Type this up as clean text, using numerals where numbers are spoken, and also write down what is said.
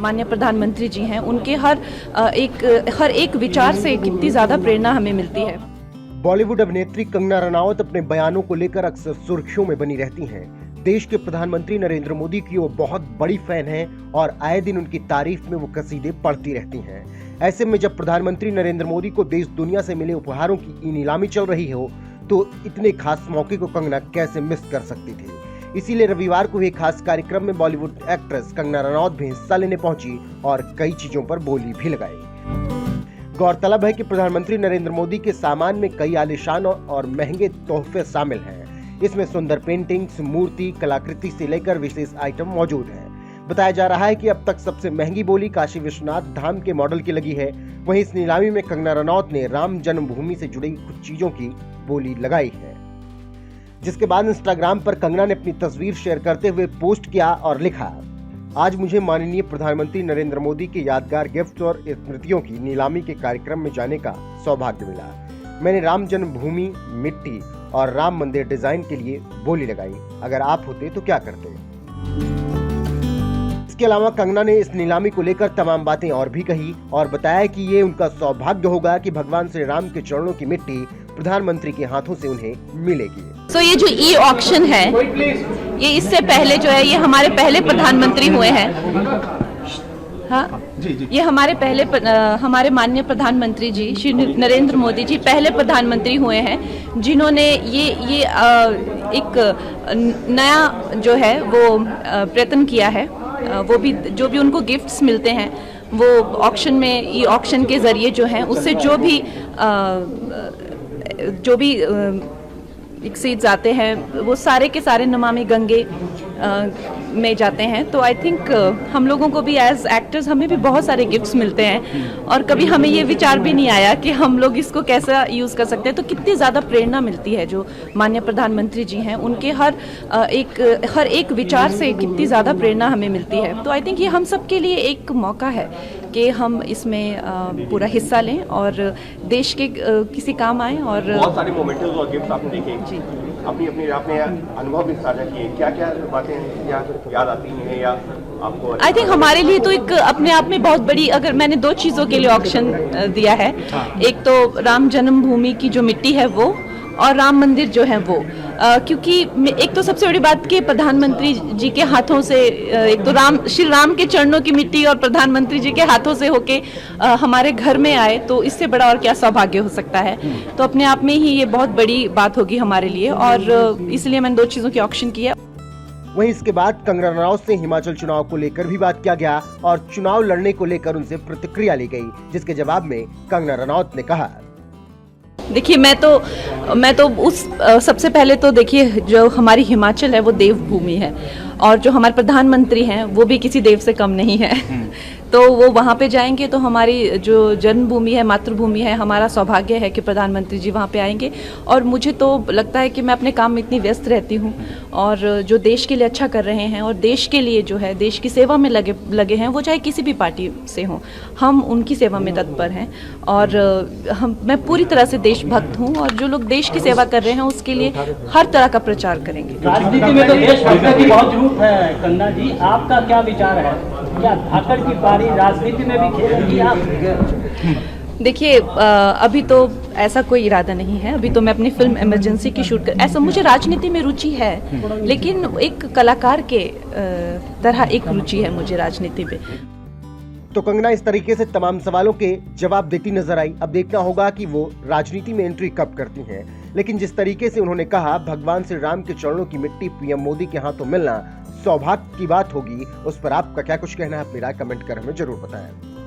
माननीय प्रधानमंत्री जी हैं, उनके हर एक विचार से कितनी ज़्यादा प्रेरणा हमें मिलती है। बॉलीवुड अभिनेत्री कंगना रनौत अपने बयानों को लेकर अक्सर सुर्खियों में बनी रहती हैं। देश के प्रधानमंत्री नरेंद्र मोदी की वो बहुत बड़ी फैन हैं और आए दिन उनकी तारीफ में वो कसीदे पढ़ती रहती हैं। ऐसे में जब प्रधानमंत्री नरेंद्र मोदी को देश दुनिया से मिले उपहारों की नीलामी चल रही हो तो इतने खास मौके को कंगना कैसे मिस कर सकती थी। इसीलिए रविवार को एक खास कार्यक्रम में बॉलीवुड एक्ट्रेस कंगना रनौत भी हिस्सा लेने पहुंची और कई चीजों पर बोली भी लगाई। गौरतलब है कि प्रधानमंत्री नरेंद्र मोदी के सामान में कई आलीशान और महंगे तोहफे शामिल हैं। इसमें सुंदर पेंटिंग्स, मूर्ति, कलाकृति से लेकर विशेष आइटम मौजूद हैं। बताया जा रहा है कि अब तक सबसे महंगी बोली काशी विश्वनाथ धाम के मॉडल की लगी है। वहीं इस नीलामी में कंगना रनौत ने राम जन्मभूमि से जुड़ी कुछ चीजों की बोली लगाई है, जिसके बाद इंस्टाग्राम पर कंगना ने अपनी तस्वीर शेयर करते हुए पोस्ट किया और लिखा, आज मुझे माननीय प्रधानमंत्री नरेंद्र मोदी के यादगार गिफ्ट और स्मृतियों की नीलामी के कार्यक्रम में जाने का सौभाग्य मिला। मैंने राम जन्मभूमि, मिट्टी और राम मंदिर डिजाइन के लिए बोली लगाई। अगर आप होते तो क्या करते? इसके अलावा कंगना ने इस नीलामी को लेकर तमाम बातें और भी कही और बताया कि ये उनका सौभाग्य होगा कि भगवान श्री राम के चरणों की मिट्टी प्रधानमंत्री के हाथों से उन्हें मिलेगी। ये जो ई ऑक्शन है, ये इससे पहले जो है, ये हमारे पहले प्रधानमंत्री हुए हैं। हाँ जी। ये हमारे माननीय प्रधानमंत्री जी श्री नरेंद्र मोदी जी पहले प्रधानमंत्री हुए हैं जिन्होंने ये एक नया जो है वो प्रयत्न किया है। वो भी जो भी उनको गिफ्ट्स मिलते हैं वो ऑक्शन में, ई ऑक्शन के जरिए जो है उससे जो भी एक्सीड्स आते हैं वो सारे के सारे नमामि गंगे में जाते हैं। तो आई थिंक हम लोगों को भी एज एक्टर्स हमें भी बहुत सारे गिफ्ट्स मिलते हैं और कभी हमें ये विचार भी नहीं आया कि हम लोग इसको कैसा यूज़ कर सकते हैं। तो कितनी ज़्यादा प्रेरणा मिलती है जो माननीय प्रधानमंत्री जी हैं, उनके हर एक विचार से कितनी ज़्यादा प्रेरणा हमें मिलती है। तो आई थिंक ये हम सब के लिए एक मौका है कि हम इसमें पूरा हिस्सा लें और देश के किसी काम आए। और बहुत सारे मोमेंट्स और गिफ्ट आपने देखे जी, आपने अनुभव भी साझा किए, क्या बातें याद आती हैं या आपको? आई थिंक हमारे लिए तो एक अपने आप में बहुत बड़ी, अगर मैंने 2 चीज़ों के लिए ऑक्शन दिया है, एक तो राम जन्मभूमि की जो मिट्टी है वो और राम मंदिर जो है वो, क्योंकि एक तो सबसे बड़ी बात कि प्रधानमंत्री जी के हाथों से, एक तो श्री राम के चरणों की मिट्टी और प्रधानमंत्री जी के हाथों से होके हमारे घर में आए, तो इससे बड़ा और क्या सौभाग्य हो सकता है। तो अपने आप में ही ये बहुत बड़ी बात होगी हमारे लिए और इसलिए मैंने 2 चीज़ों की ऑक्शन की है। वहीं इसके बाद कंगना रनौत से हिमाचल चुनाव को लेकर भी बात किया गया और चुनाव लड़ने को लेकर उनसे प्रतिक्रिया ली गई, जिसके जवाब में कंगना रनौत ने कहा, देखिए मैं तो सबसे पहले तो देखिए जो हमारी हिमाचल है वो देवभूमि है और जो हमारे प्रधानमंत्री हैं वो भी किसी देव से कम नहीं है। तो वो वहाँ पे जाएंगे तो हमारी जो जन्मभूमि है, मातृभूमि है, हमारा सौभाग्य है कि प्रधानमंत्री जी वहाँ पे आएंगे। और मुझे तो लगता है कि मैं अपने काम में इतनी व्यस्त रहती हूँ और जो देश के लिए अच्छा कर रहे हैं और देश के लिए जो है देश की सेवा में लगे हैं, वो चाहे किसी भी पार्टी से हों, हम उनकी सेवा में तत्पर हैं। और मैं पूरी तरह से देशभक्त हूँ और जो लोग देश की सेवा कर रहे हैं उसके लिए हर तरह का प्रचार करेंगे। राजनीति में तो देशभक्त की बहुत जरूरत है। कंगना जी, आपका क्या विचार है? क्या धाकड़ की पारी राजनीति में भी खेलेंगी आप? देखिए अभी तो ऐसा कोई इरादा नहीं है। अभी तो मैं अपनी फिल्म इमरजेंसी की शूट ऐसा मुझे राजनीति में रुचि है, लेकिन एक कलाकार के तरह एक रुचि है मुझे राजनीति में। तो कंगना इस तरीके से तमाम सवालों के जवाब देती नजर आई। अब देखना होगा कि वो राजनीति में एंट्री कब करती हैं। लेकिन जिस तरीके से उन्होंने कहा भगवान श्री राम के चरणों की मिट्टी पीएम मोदी के हाथों मिलना सौभाग्य की बात होगी, उस पर आपका क्या कुछ कहना है? अपनी राय कमेंट कर हमें जरूर बताएं।